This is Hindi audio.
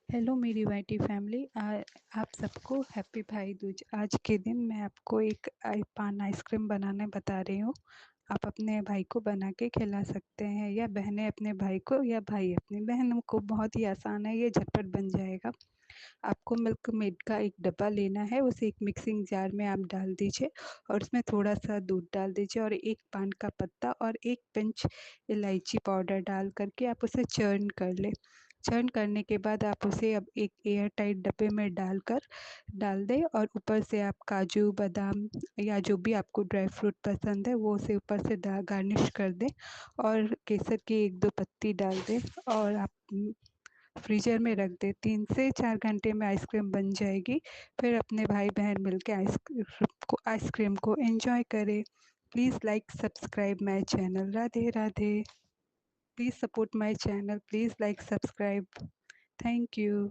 हेलो मेरी वाईटी फैमिली। आप सबको हैप्पी भाई दूज। आज के दिन मैं आपको एक पान आइसक्रीम बनाना बता रही हूँ। आप अपने भाई को बना के खिला सकते हैं, या बहनें अपने भाई को, या भाई अपनी बहनों को। बहुत ही आसान है, ये झटपट बन जाएगा। आपको मिल्क मेड का एक डब्बा लेना है, उसे एक मिक्सिंग जार में आप डाल दीजिए और उसमें थोड़ा सा दूध डाल दीजिए और एक पान का पत्ता और एक पिंच इलायची पाउडर डाल करके आप उसे चर्न कर लें। चर्न करने के बाद आप उसे अब एक एयर टाइट डब्बे में डाल दें और ऊपर से आप काजू बादाम या जो भी आपको ड्राई फ्रूट पसंद है वो उसे ऊपर से गार्निश कर दें और केसर की 1-2 पत्ती डाल दें और आप फ्रीजर में रख दें। 3 से 4 घंटे में आइसक्रीम बन जाएगी। फिर अपने भाई बहन मिलके आइसक्रीम को एंजॉय करें। Please like subscribe my channel. Radhe Radhe. Please support my channel. Please like subscribe. Thank you.